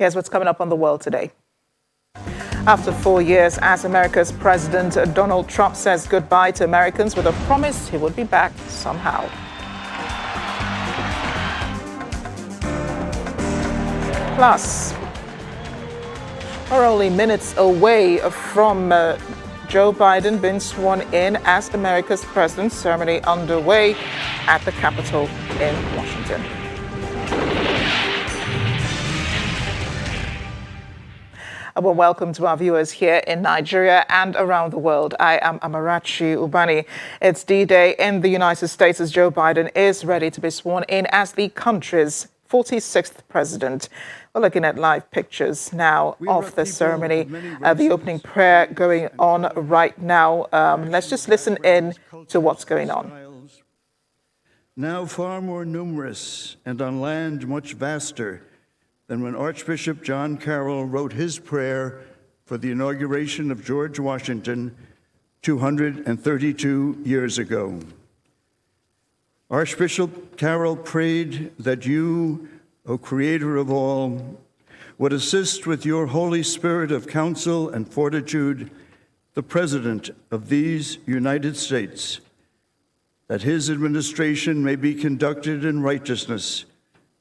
Here's what's coming up on The World today. After 4 years as America's president, Donald Trump says goodbye to Americans with a promise he would be back somehow. Plus, we're only minutes away from Joe Biden being sworn in as America's president, ceremony underway at the Capitol in Washington. Well, welcome to our viewers here in Nigeria and around the world. I am Amarachi Ubani. It's D-Day in the United States as Joe Biden is ready to be sworn in as the country's 46th president. We're looking at live pictures now of the ceremony, the opening prayer going on right now. Let's just listen in to what's going on. Now far more numerous and on land much vaster than when Archbishop John Carroll wrote his prayer for the inauguration of George Washington 232 years ago. Archbishop Carroll prayed that you, O Creator of all, would assist with your Holy Spirit of counsel and fortitude the President of these United States, that his administration may be conducted in righteousness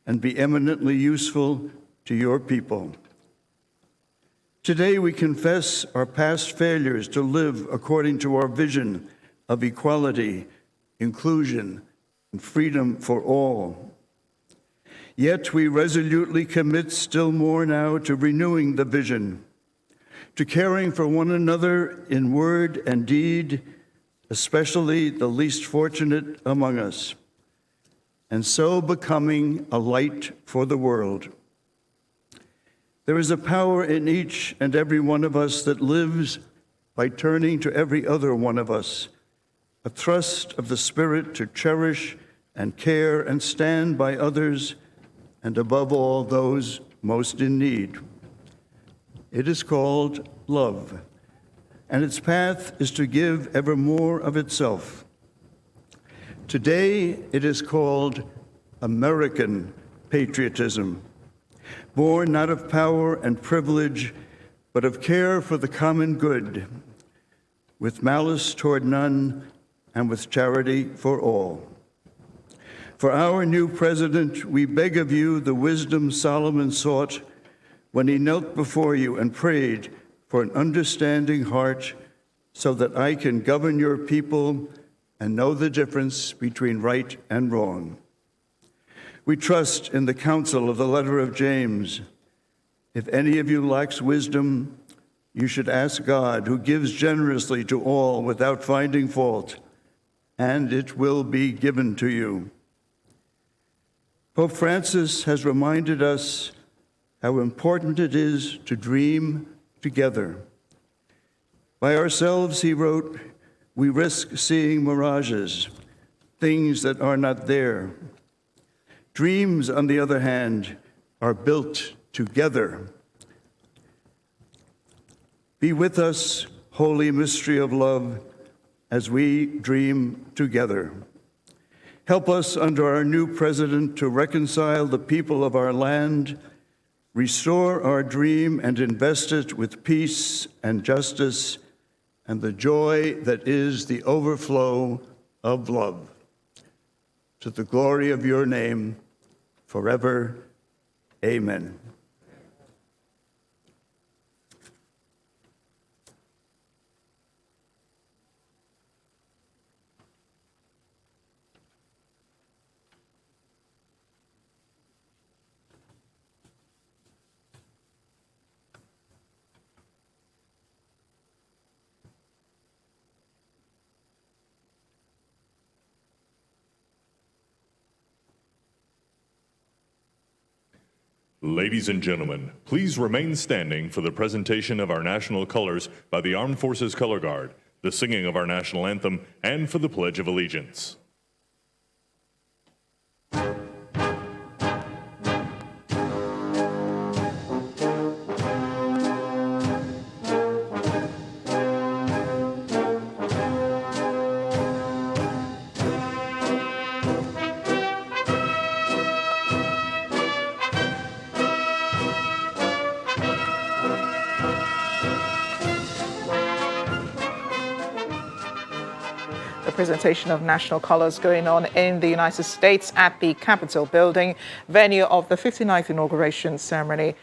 and be eminently useful to your people. Today we confess our past failures to live according to our vision of equality, inclusion, and freedom for all. Yet we resolutely commit still more now to renewing the vision, to caring for one another in word and deed, especially the least fortunate among us, and so becoming a light for the world. There is a power in each and every one of us that lives by turning to every other one of us, a thrust of the Spirit to cherish and care and stand by others, and above all, those most in need. It is called love, and its path is to give ever more of itself. Today, it is called American patriotism, born not of power and privilege, but of care for the common good, with malice toward none and with charity for all. For our new president, we beg of you the wisdom Solomon sought when he knelt before you and prayed for an understanding heart so that I can govern your people and know the difference between right and wrong. We trust in the counsel of the letter of James. If any of you lacks wisdom, you should ask God, who gives generously to all without finding fault, and it will be given to you. Pope Francis has reminded us how important it is to dream together. By ourselves, he wrote, we risk seeing mirages, things that are not there. Dreams, on the other hand, are built together. Be with us, holy mystery of love, as we dream together. Help us under our new president to reconcile the people of our land, restore our dream and invest it with peace and justice and the joy that is the overflow of love. To the glory of your name, forever, amen. Ladies and gentlemen, please remain standing for the presentation of our national colors by the Armed Forces Color Guard, the singing of our national anthem, and for the Pledge of Allegiance. the presentation of national colors going on in the United States at the Capitol building, venue of the 59th inauguration ceremony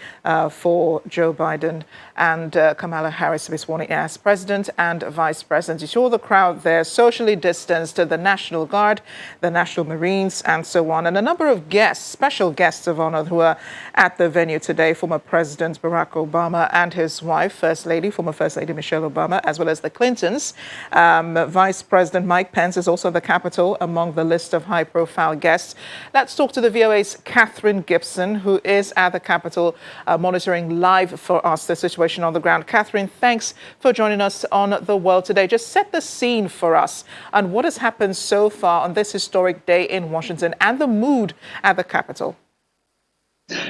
for Joe Biden and Kamala Harris to be sworn in as president and vice president. You saw the crowd there, socially distanced, the National Guard, the National Marines, and so on, and a number of guests, special guests of honor who are at the venue today. Former President Barack Obama and his wife, former First Lady Michelle Obama, as well as the Clintons. Vice President Mike Pence is also at the Capitol among the list of high-profile guests. Let's talk to the VOA's Catherine Gibson, who is at the Capitol monitoring live for us the situation on the ground. Catherine, thanks for joining us on The World Today. Just set the scene for us on what has happened so far on this historic day in Washington and the mood at the Capitol.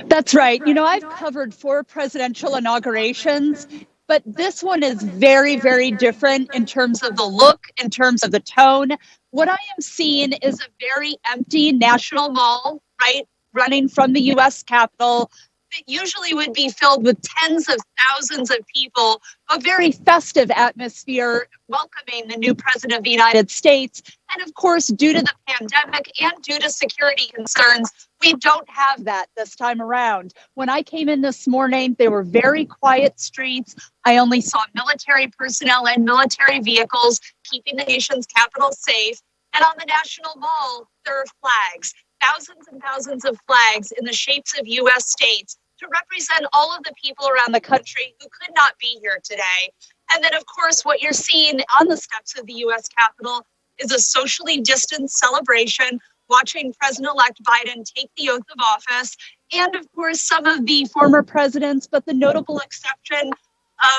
That's right. You know, I've covered 4 presidential inaugurations, but this one is very, very different in terms of the look, in terms of the tone. What I am seeing is a very empty National Mall, right, running from the U.S. Capitol that usually would be filled with tens of thousands of people, a very festive atmosphere welcoming the new president of the United States. And of course, due to the pandemic and due to security concerns, we don't have that this time around. When I came in this morning, there were very quiet streets. I only saw military personnel and military vehicles keeping the nation's capital safe. And on the National Mall, there are flags. Thousands and thousands of flags in the shapes of U.S. states to represent all of the people around the country who could not be here today. And then, of course, what you're seeing on the steps of the U.S. Capitol is a socially distanced celebration, watching President-elect Biden take the oath of office, and, of course, some of the former presidents, but the notable exception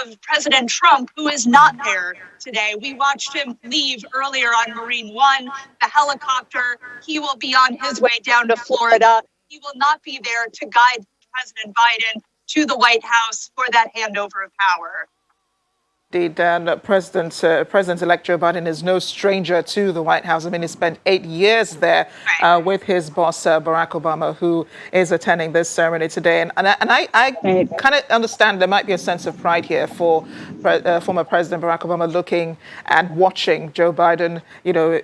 of President Trump, who is not there today. We watched him leave earlier on Marine One, the helicopter. He will be on his way down to Florida. He will not be there to guide President Biden to the White House for that handover of power. Indeed, and President-elect Joe Biden is no stranger to the White House. I mean, he spent 8 years there with his boss, Barack Obama, who is attending this ceremony today. And I kind of understand there might be a sense of pride here for former President Barack Obama looking and watching Joe Biden,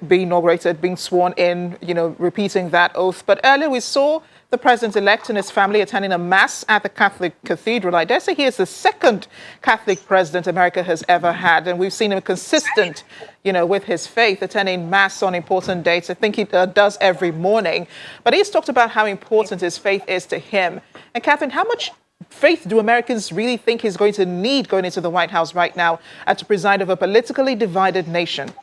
be inaugurated, being sworn in, repeating that oath. But earlier we saw the president-elect and his family attending a mass at the Catholic Cathedral. I dare say he is the second Catholic president America has ever had, and we've seen him consistent, with his faith, attending mass on important dates. I think he does every morning. But he's talked about how important his faith is to him. And Catherine, how much faith do Americans really think he's going to need going into the White House right now to preside over a politically divided nation?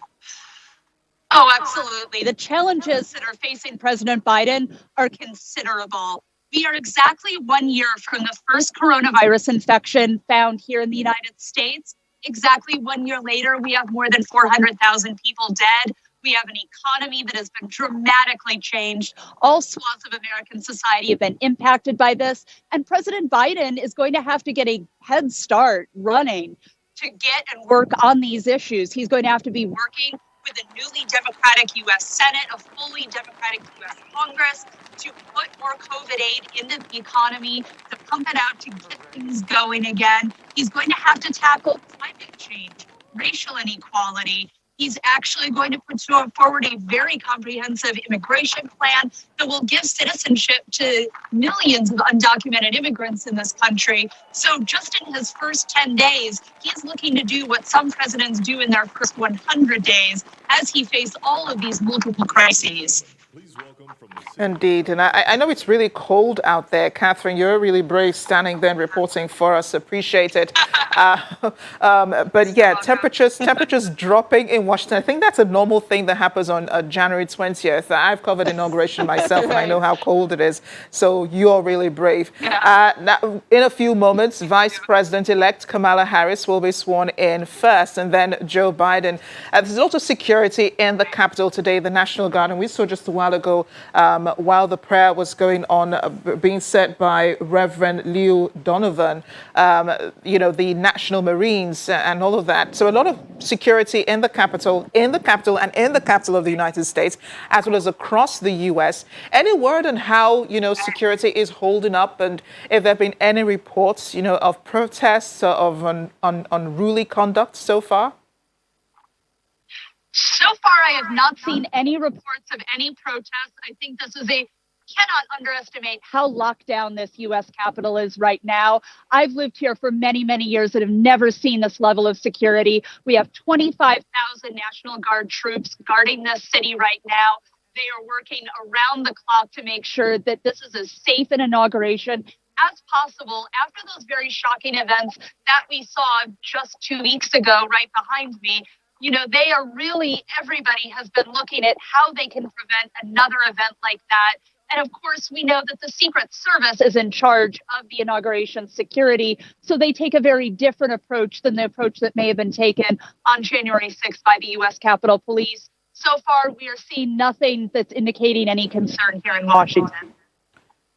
Oh, absolutely. The challenges that are facing President Biden are considerable. We are exactly 1 year from the first coronavirus infection found here in the United States. Exactly 1 year later, we have more than 400,000 people dead. We have an economy that has been dramatically changed. All swaths of American society have been impacted by this. And President Biden is going to have to get a head start running to get and work on these issues. He's going to have to be working with a newly Democratic U.S. Senate, a fully Democratic U.S. Congress, to put more COVID aid into the economy, to pump it out, to get things going again. He's going to have to tackle climate change, racial inequality. He's actually going to put forward a very comprehensive immigration plan that will give citizenship to millions of undocumented immigrants in this country. So just in his first 10 days, he's looking to do what some presidents do in their first 100 days as he faced all of these multiple crises. Indeed. And I know it's really cold out there. Catherine, you're really brave standing there and reporting for us. Appreciate it. But yeah, temperatures dropping in Washington. I think that's a normal thing that happens on January 20th. I've covered inauguration myself and I know how cold it is. So you're really brave. Now, in a few moments, Vice President-elect Kamala Harris will be sworn in first, and then Joe Biden. There's also security in the Capitol today, the National Guard. And we saw just a while ago, while the prayer was going on, being said by Reverend Leo Donovan, the National Marines and all of that. So a lot of security in the Capitol, and in the capital of the United States, as well as across the U.S. Any word on how, security is holding up, and if there have been any reports, of protests or of unruly conduct so far? So far, I have not seen any reports of any protests. I think this is cannot underestimate how locked down this U.S. Capitol is right now. I've lived here for many, many years and have never seen this level of security. We have 25,000 National Guard troops guarding this city right now. They are working around the clock to make sure that this is as safe an inauguration as possible after those very shocking events that we saw just 2 weeks ago right behind me. You know, they are really, everybody has been looking at how they can prevent another event like that. And of course, we know that the Secret Service is in charge of the inauguration security. So they take a very different approach than the approach that may have been taken on January 6th by the U.S. Capitol Police. So far, we are seeing nothing that's indicating any concern here in Washington.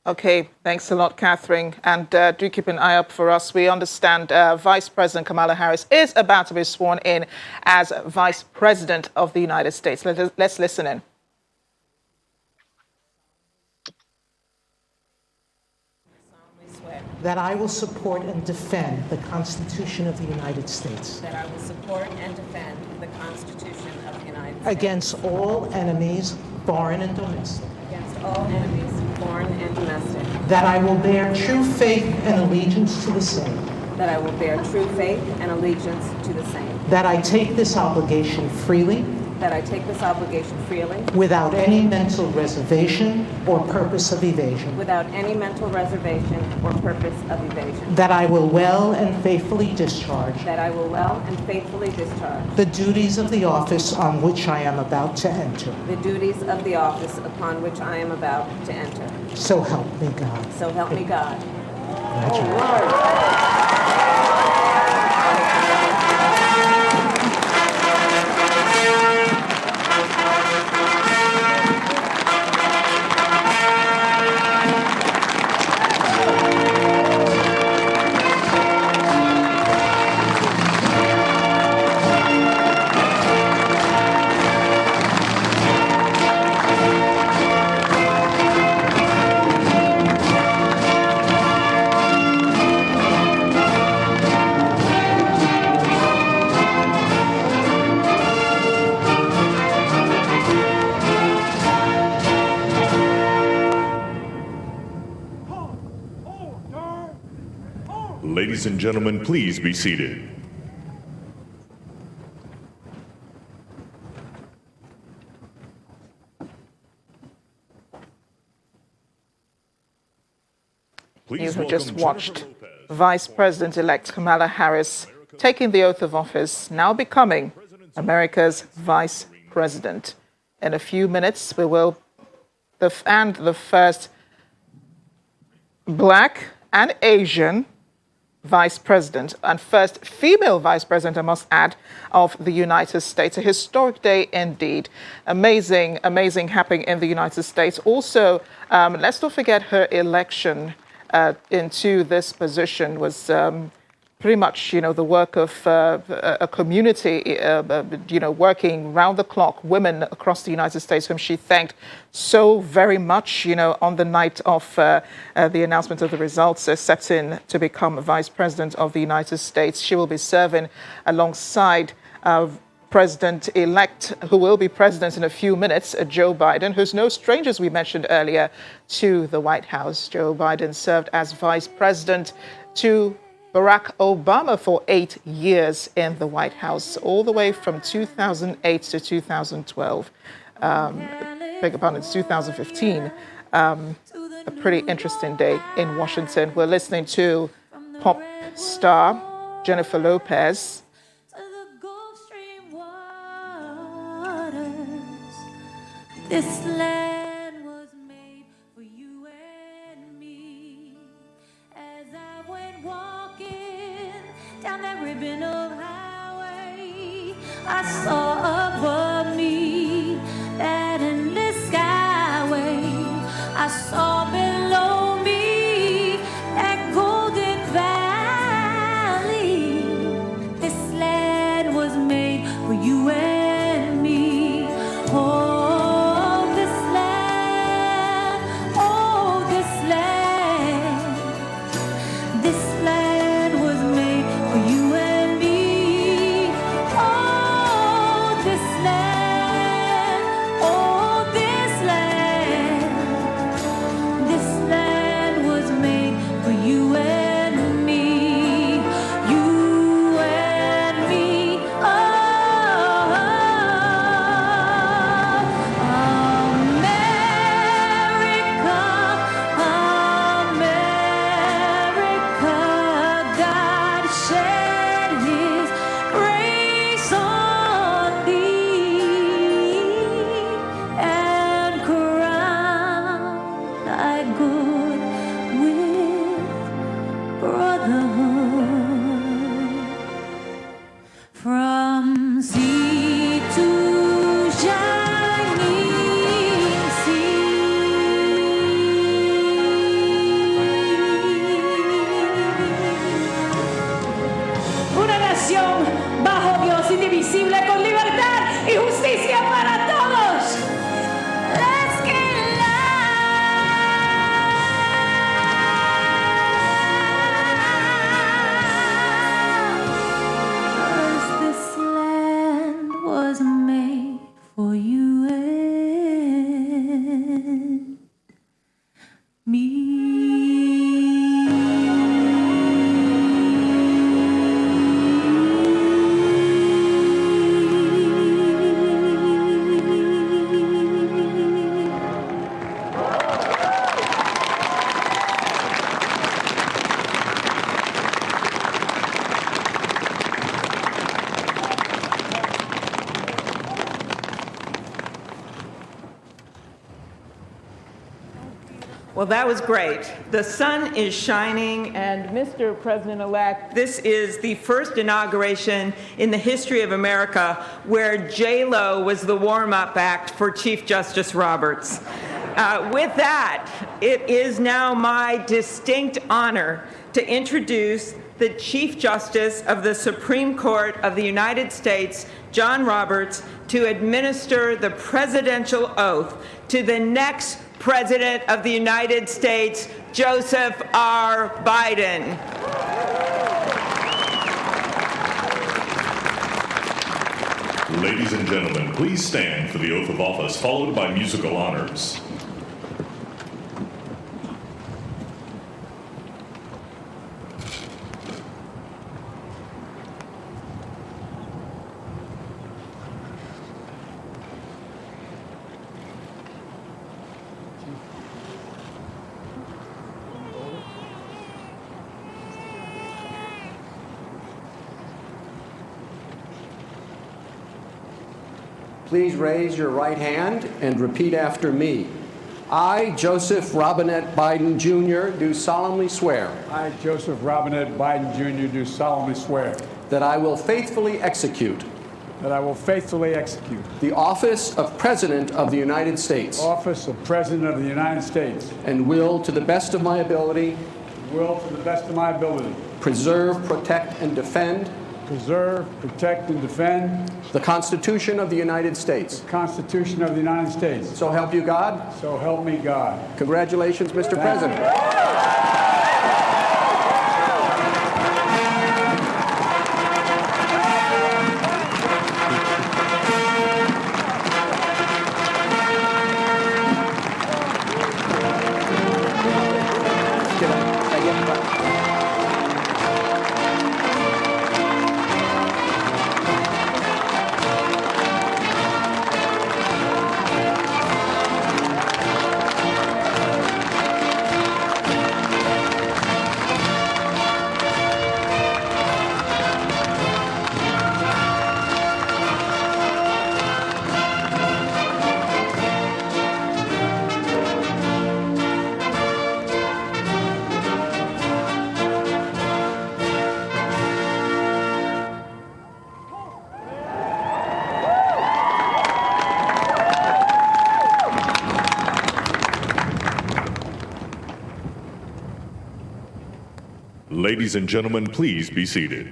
Okay, thanks a lot, Catherine. And do keep an eye up for us. We understand Vice President Kamala Harris is about to be sworn in as Vice President of the United States. Let's listen in. That I will support and defend the Constitution of the United States. That I will support and defend the Constitution of the United States. Against all enemies, foreign and domestic. Against all enemies, foreign and domestic. That I will bear true faith and allegiance to the same. That I will bear true faith and allegiance to the same. That I take this obligation freely. That I take this obligation freely. Without any mental reservation or purpose of evasion. Without any mental reservation or purpose of evasion. That I will well and faithfully discharge. That I will well and faithfully discharge. The duties of the office on which I am about to enter. The duties of the office upon which I am about to enter. So help me God. So help me God. Congratulations. Ladies and gentlemen, please be seated. You have just watched Vice President-elect Kamala Harris taking the oath of office, now becoming America's Vice President. In a few minutes, we will the first Black and Asian Vice President and first female Vice President, I must add, of the United States. A historic day indeed. Amazing, amazing happening in the United States. Also, let's not forget her election into this position was pretty much, the work of a community, working round the clock, women across the United States, whom she thanked so very much, on the night of the announcement of the results, stepped in to become Vice President of the United States. She will be serving alongside President-elect, who will be president in a few minutes, Joe Biden, who's no stranger, as we mentioned earlier, to the White House. Joe Biden served as vice president to Barack Obama for 8 years in the White House, all the way from 2008 to 2012. Beg your pardon, it's 2015. A pretty interesting day in Washington. We're listening to pop star Jennifer Lopez. This land was made for you and me. As I went walking down that ribbon of highway, I saw above me that endless skyway. I saw below me that golden valley. This land was made for you and me. Oh, land Well, that was great. The sun is shining, and Mr. President-elect, this is the first inauguration in the history of America where J-Lo was the warm-up act for Chief Justice Roberts. With that, it is now my distinct honor to introduce the Chief Justice of the Supreme Court of the United States, John Roberts, to administer the presidential oath to the next President of the United States, Joseph R. Biden. Ladies and gentlemen, please stand for the oath of office, followed by musical honors. Please raise your right hand and repeat after me. I, Joseph Robinette Biden, Jr., do solemnly swear I, Joseph Robinette Biden, Jr., do solemnly swear that I will faithfully execute that I will faithfully execute the office of President of the United States the office of President of the United States and will, to the best of my ability, to the best of my ability, preserve, protect, and defend preserve, protect, and defend the Constitution of the United States. the Constitution of the United States. So help you God. So help me God. Congratulations, Mr. President. Ladies and gentlemen, please be seated.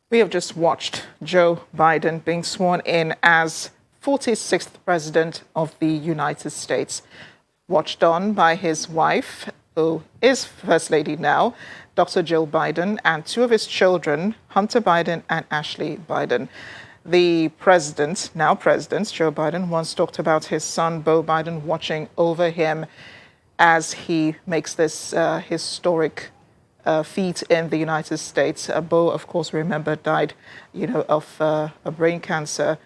We have just watched Joe Biden being sworn in as 46th President of the United States, watched on by his wife, who is First Lady now, Dr. Jill Biden, and two of his children, Hunter Biden and Ashley Biden. The president, now President Joe Biden, once talked about his son, Beau Biden, watching over him as he makes this historic feat in the United States. Beau, of course, remember, died, of a brain cancer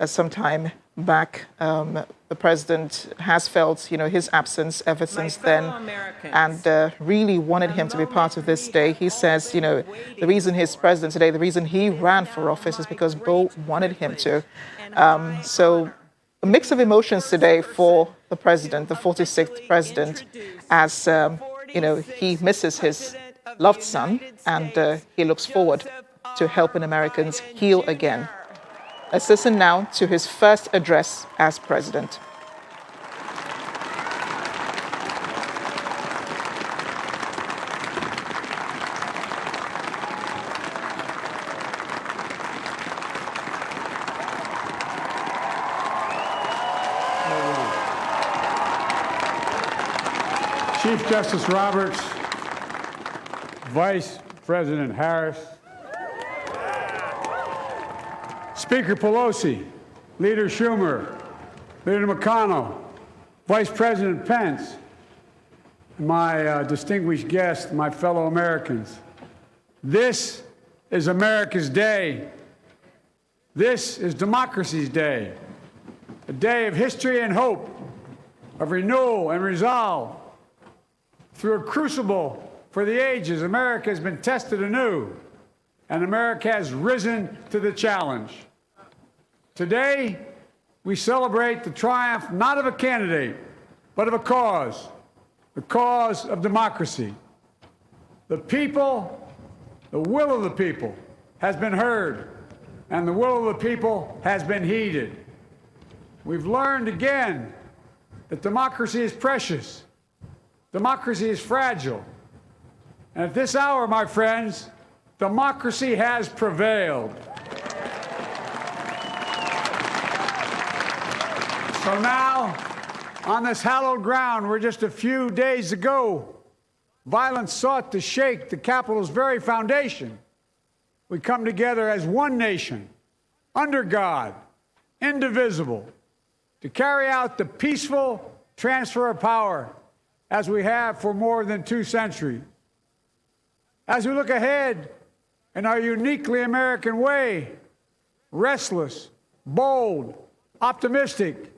sometime back. The president has felt, his absence ever since then, and really wanted him to be part of this day. He says, the reason he's president today, the reason he ran for office is because Beau wanted him to. So a mix of emotions today for the president, the 46th president, as he misses his loved son, and he looks forward to helping Americans heal again. Let's listen now to his first address as president. Chief Justice Roberts, Vice President Harris, Speaker Pelosi, Leader Schumer, Leader McConnell, Vice President Pence, and my distinguished guests, my fellow Americans. This is America's day. This is democracy's day, a day of history and hope, of renewal and resolve. Through a crucible for the ages, America has been tested anew, and America has risen to the challenge. Today, we celebrate the triumph not of a candidate, but of a cause, the cause of democracy. The people, the will of the people has been heard, and the will of the people has been heeded. We've learned again that democracy is precious. Democracy is fragile. And at this hour, my friends, democracy has prevailed. So now, on this hallowed ground where just a few days ago, violence sought to shake the Capitol's very foundation, we come together as one nation, under God, indivisible, to carry out the peaceful transfer of power as we have for more than 2 centuries. As we look ahead in our uniquely American way, restless, bold, optimistic,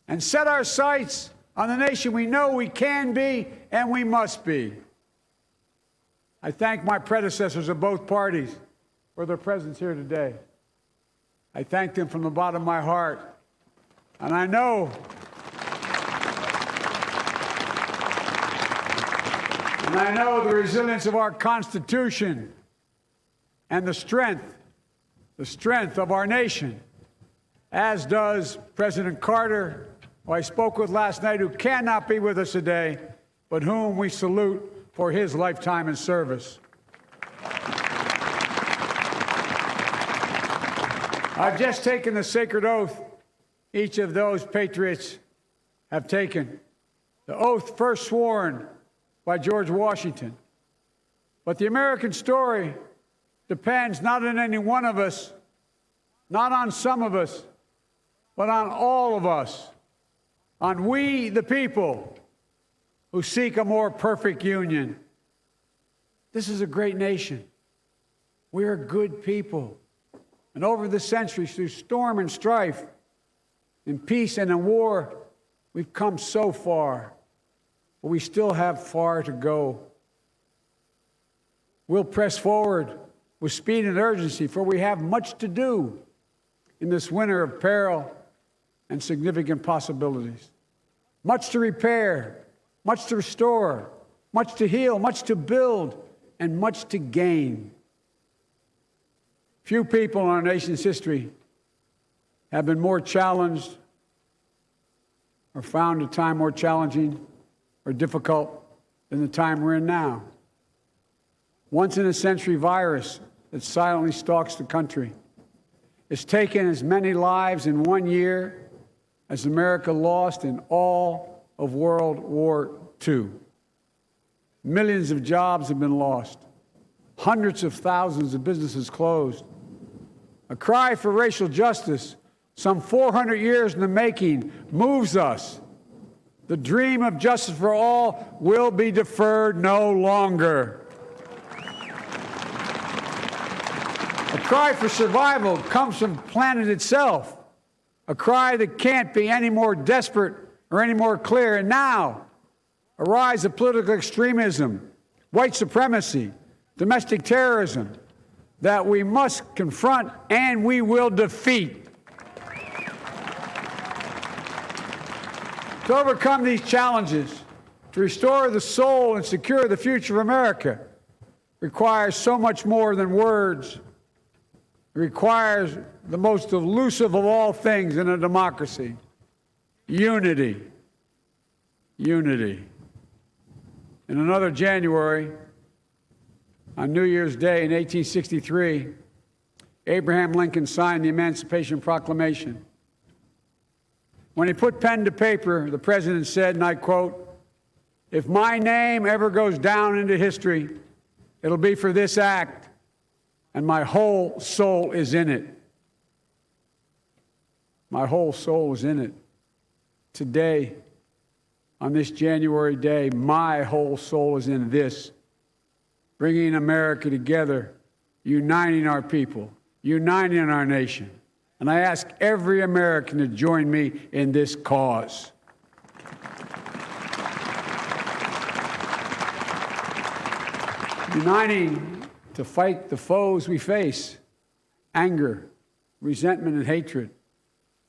and set our sights on the nation we know we can be and we must be. I thank my predecessors of both parties for their presence here today. I thank them from the bottom of my heart. And I know the resilience of our Constitution and the strength of our nation, as does President Carter, who I spoke with last night, who cannot be with us today, but whom we salute for his lifetime in service. I've just taken the sacred oath each of those patriots have taken, the oath first sworn by George Washington. But the American story depends not on any one of us, not on some of us, but on all of us, on we, the people, who seek a more perfect union. This is a great nation. We are good people. And over the centuries, through storm and strife, in peace and in war, we've come so far. But we still have far to go. We'll press forward with speed and urgency, for we have much to do in this winter of peril and significant possibilities. Much to repair, much to restore, much to heal, much to build, and much to gain. Few people in our nation's history have been more challenged or found a time more challenging or difficult than the time we're in now. Once-in-a-century virus that silently stalks the country. It's taken as many lives in 1 year as America lost in all of World War II. Millions of jobs have been lost. Hundreds of thousands of businesses closed. A cry for racial justice, some 400 years in the making, moves us. The dream of justice for all will be deferred no longer. A cry for survival comes from the planet itself, a cry that can't be any more desperate or any more clear. And now, a rise of political extremism, white supremacy, domestic terrorism, that we must confront and we will defeat. To overcome these challenges, to restore the soul and secure the future of America, requires so much more than words. It requires the most elusive of all things in a democracy: unity. Unity. In another January, on New Year's Day in 1863, Abraham Lincoln signed the Emancipation Proclamation. When he put pen to paper, the president said, and I quote, "If my name ever goes down into history, it'll be for this act, and my whole soul is in it." My whole soul is in it. Today, on this January day, my whole soul is in this, bringing America together, uniting our people, uniting our nation. And I ask every American to join me in this cause. Uniting to fight the foes we face: anger, resentment and hatred,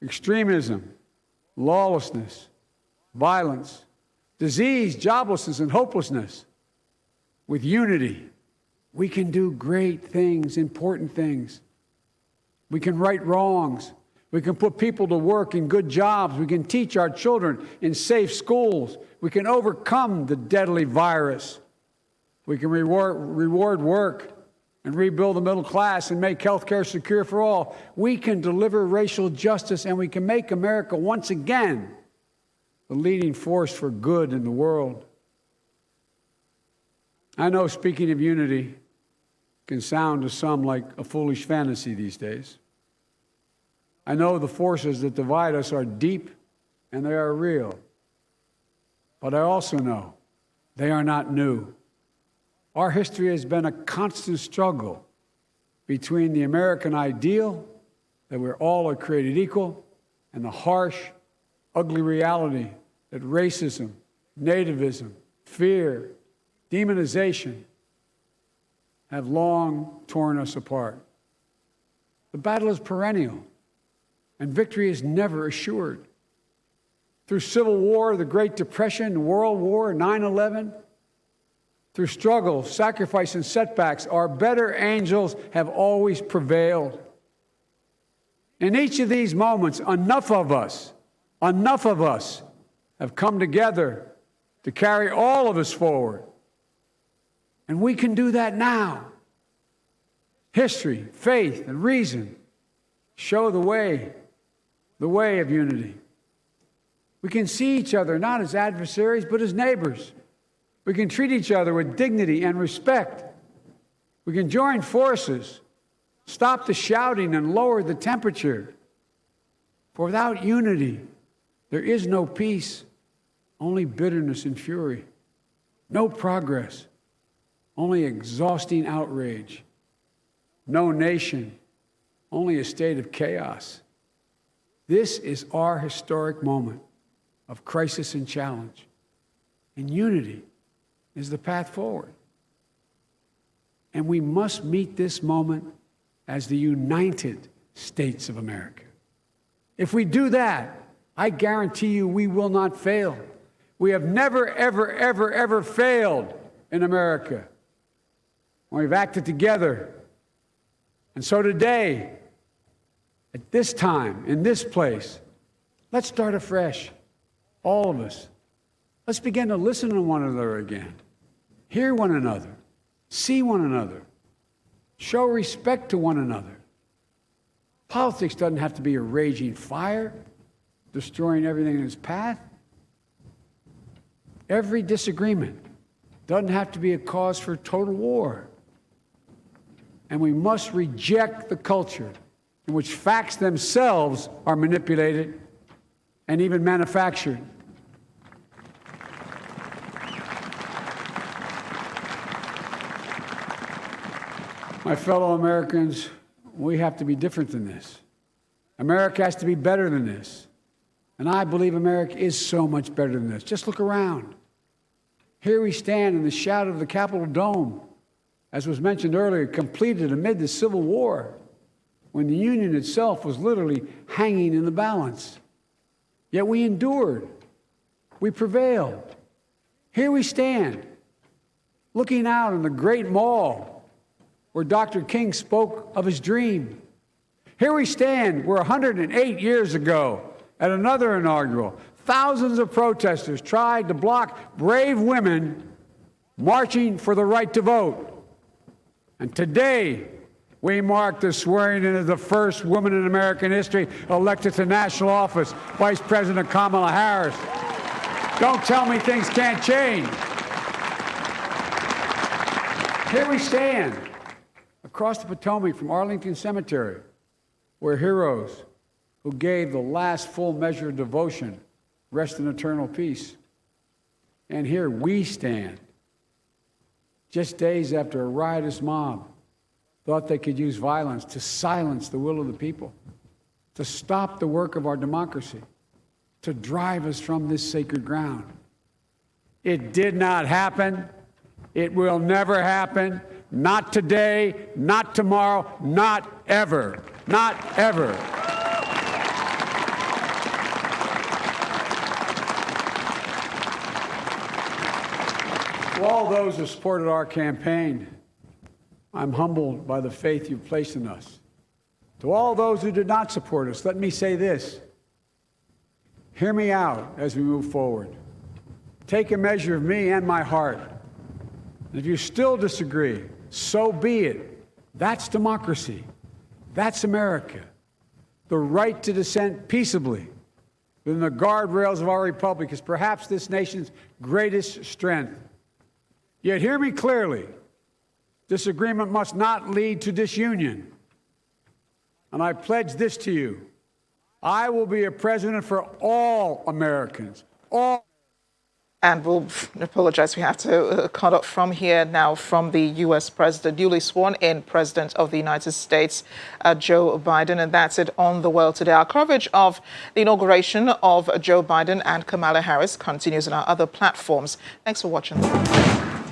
extremism, lawlessness, violence, disease, joblessness, and hopelessness. With unity, we can do great things, important things. We can right wrongs. We can put people to work in good jobs. We can teach our children in safe schools. We can overcome the deadly virus. We can reward work and rebuild the middle class and make health care secure for all. We can deliver racial justice, and we can make America once again the leading force for good in the world. I know speaking of unity can sound to some like a foolish fantasy these days. I know the forces that divide us are deep and they are real. But I also know they are not new. Our history has been a constant struggle between the American ideal that we're all are created equal and the harsh, ugly reality that racism, nativism, fear, demonization have long torn us apart. The battle is perennial, and victory is never assured. Through Civil War, the Great Depression, World War, 9/11, through struggle, sacrifice, and setbacks, our better angels have always prevailed. In each of these moments, enough of us have come together to carry all of us forward. And we can do that now. History, faith, and reason show the way of unity. We can see each other not as adversaries, but as neighbors. We can treat each other with dignity and respect. We can join forces, stop the shouting, and lower the temperature. For without unity, there is no peace, only bitterness and fury. No progress, only exhausting outrage. No nation, only a state of chaos. This is our historic moment of crisis and challenge. And unity is the path forward. And we must meet this moment as the United States of America. If we do that, I guarantee you we will not fail. We have never, ever, ever, ever failed in America when we've acted together. And so today, at this time, in this place, let's start afresh, all of us. Let's begin to listen to one another again, hear one another, see one another, show respect to one another. Politics doesn't have to be a raging fire, destroying everything in its path. Every disagreement doesn't have to be a cause for total war. And we must reject the culture in which facts themselves are manipulated and even manufactured. My fellow Americans, we have to be different than this. America has to be better than this. And I believe America is so much better than this. Just look around. Here we stand in the shadow of the Capitol Dome, as was mentioned earlier, completed amid the Civil War, when the Union itself was literally hanging in the balance. Yet we endured. We prevailed. Here we stand, looking out on the great mall where Dr. King spoke of his dream. Here we stand, where 108 years ago, at another inaugural, thousands of protesters tried to block brave women marching for the right to vote. And today, we mark the swearing in of the first woman in American history elected to national office, Vice President Kamala Harris. Don't tell me things can't change. Here we stand, across the Potomac from Arlington Cemetery, where heroes who gave the last full measure of devotion rest in eternal peace. And here we stand, just days after a riotous mob thought they could use violence to silence the will of the people, to stop the work of our democracy, to drive us from this sacred ground. It did not happen. It will never happen. Not today, not tomorrow, not ever. Not ever. To all those who supported our campaign, I'm humbled by the faith you've placed in us. To all those who did not support us, let me say this. Hear me out as we move forward. Take a measure of me and my heart. And if you still disagree, so be it. That's democracy. That's America. The right to dissent peaceably within the guardrails of our republic is perhaps this nation's greatest strength. Yet hear me clearly. Disagreement must not lead to disunion. And I pledge this to you. I will be a president for all Americans, all. And we'll apologize, we have to cut off from here now from the U.S. president, newly sworn in president of the United States, Joe Biden. And that's it on The World Today. Our coverage of the inauguration of Joe Biden and Kamala Harris continues on our other platforms. Thanks for watching.